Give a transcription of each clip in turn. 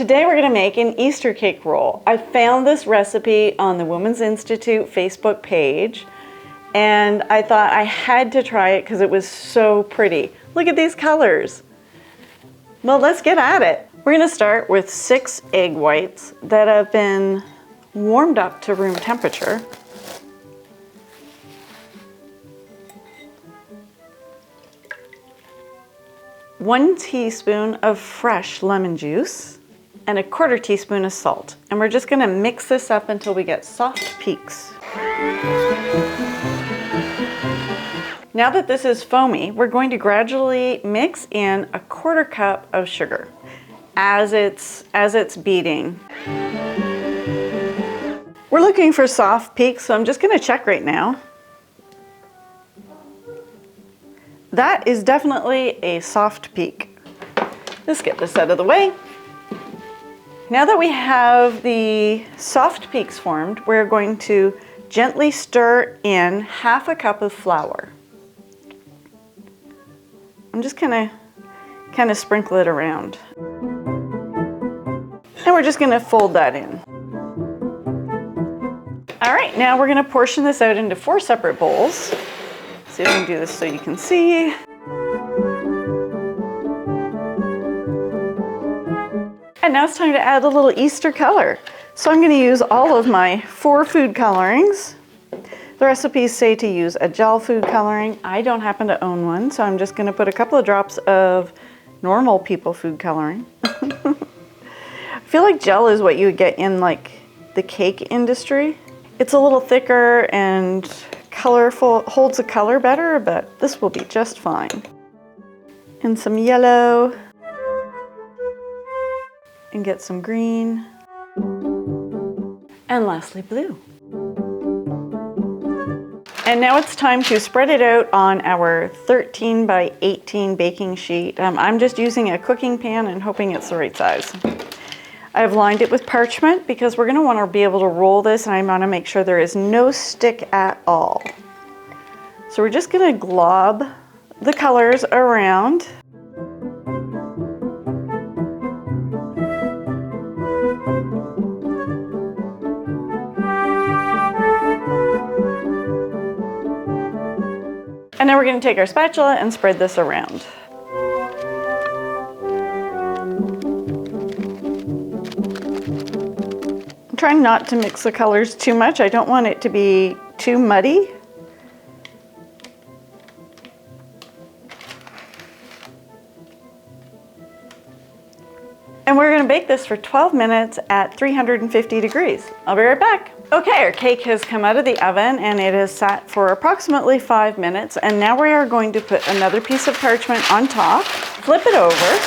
Today we're going to make an Easter cake roll. I found this recipe on the Women's Institute Facebook page, and I thought I had to try it because it was so pretty. Look at these colors. Well, let's get at it. We're going to start with 6 egg whites that have been warmed up to room temperature. One teaspoon of fresh lemon juice and a 1/4 teaspoon of salt. And we're just going to mix this up until we get soft peaks. Now that this is foamy, we're going to gradually mix in a 1/4 cup of sugar as it's beating. We're looking for soft peaks, so I'm just going to check right now. That is definitely a soft peak. Let's get this out of the way. Now that we have the soft peaks formed, we're going to gently stir in 1/2 cup of flour. I'm just kind of sprinkle it around. And we're just going to fold that in. All right, now we're going to portion this out into 4 separate bowls. See if I can do this so you can see. And now it's time to add a little Easter color. So I'm going to use all of my 4 food colorings. The recipes say to use a gel food coloring. I don't happen to own one, so I'm just going to put a couple of drops of normal people food coloring. I feel like gel is what you would get in like the cake industry. It's a little thicker and colorful, holds the color better, but this will be just fine. And some yellow. And get some green. And lastly, blue. And now it's time to spread it out on our 13 by 18 baking sheet. I'm just using a cooking pan and hoping it's the right size. I've lined it with parchment because we're going to want to be able to roll this, and I want to make sure there is no stick at all. So we're just going to glob the colors around. And now we're going to take our spatula and spread this around. I'm trying not to mix the colors too much. I don't want it to be too muddy. And we're going to bake this for 12 minutes at 350 degrees. I'll be right back. Okay, our cake has come out of the oven and it has sat for approximately 5 minutes. And now we are going to put another piece of parchment on top, flip it over.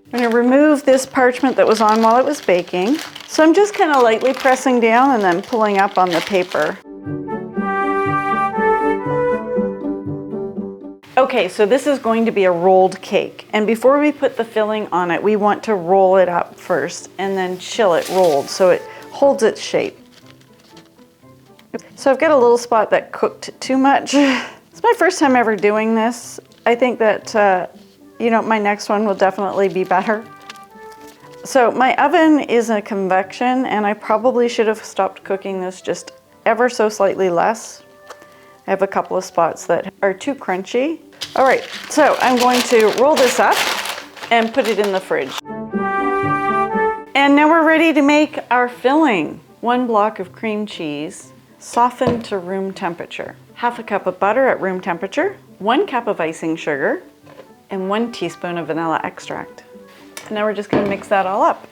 I'm going to remove this parchment that was on while it was baking. So I'm just kind of lightly pressing down and then pulling up on the paper. Okay, so this is going to be a rolled cake. And before we put the filling on it, we want to roll it up first and then chill it rolled so it holds its shape. So I've got a little spot that cooked too much. It's my first time ever doing this. I think that, my next one will definitely be better. So my oven is a convection, and I probably should have stopped cooking this just ever so slightly less. I have a couple of spots that are too crunchy. All right, so I'm going to roll this up and put it in the fridge. And now we're ready to make our filling. 1 block of cream cheese, softened to room temperature. 1/2 cup of butter at room temperature. 1 cup of icing sugar, and 1 teaspoon of vanilla extract. And now we're just gonna mix that all up.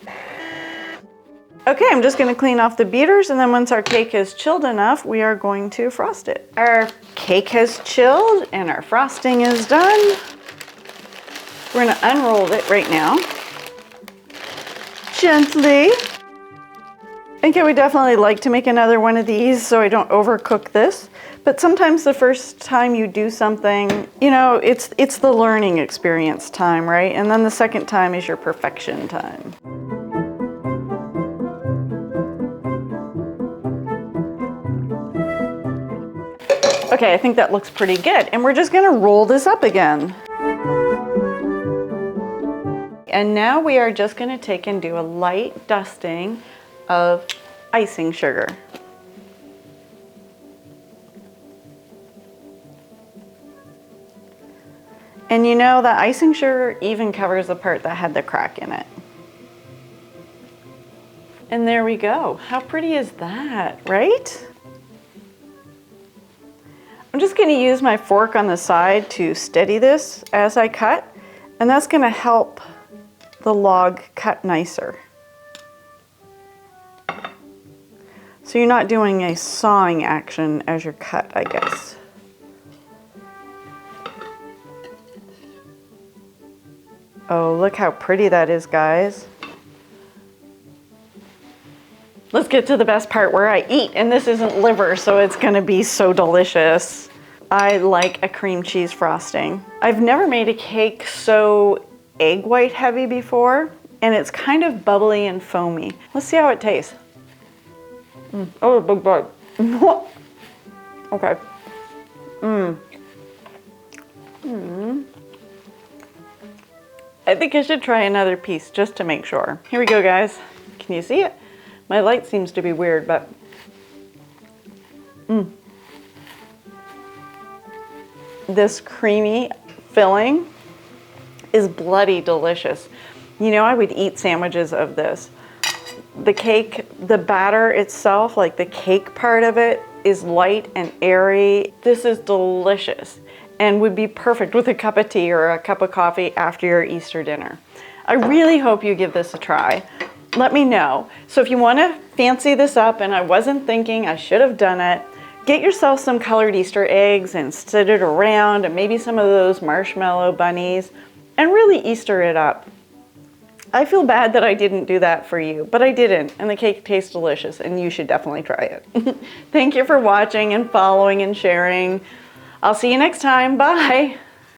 Okay, I'm just gonna clean off the beaters, and then once our cake is chilled enough, we are going to frost it. Our cake has chilled and our frosting is done. We're gonna unroll it right now. Gently. I think I would definitely like to make another one of these so I don't overcook this. But sometimes the first time you do something, it's the learning experience time, right? And then the second time is your perfection time. Okay, I think that looks pretty good. And we're just gonna roll this up again. and now we are just going to take and do a light dusting of icing sugar. And you know, the icing sugar even covers the part that had the crack in it. And there we go. How pretty is that, right? I'm just going to use my fork on the side to steady this as I cut, and that's going to help the log cut nicer. So you're not doing a sawing action as you cut, I guess. Oh, look how pretty that is, guys. Let's get to the best part where I eat, and this isn't liver, so it's gonna be so delicious. I like a cream cheese frosting. I've never made a cake so egg white heavy before, and it's kind of bubbly and foamy. Let's see how it tastes. Oh, big bite. Okay. I think I should try another piece just to make sure. Here we go, guys. Can you see it? My light seems to be weird, but this creamy filling is bloody delicious. You know, I would eat sandwiches of this. The cake, the batter itself, like the cake part of it, is light and airy. This is delicious and would be perfect with a cup of tea or a cup of coffee after your Easter dinner. I really hope you give this a try. Let me know. So if you want to fancy this up, and I wasn't thinking I should have done it, get yourself some colored Easter eggs and set it around, and maybe some of those marshmallow bunnies, and really Easter it up. I feel bad that I didn't do that for you, but I didn't, and the cake tastes delicious, and you should definitely try it. Thank you for watching and following and sharing. I'll see you next time. Bye.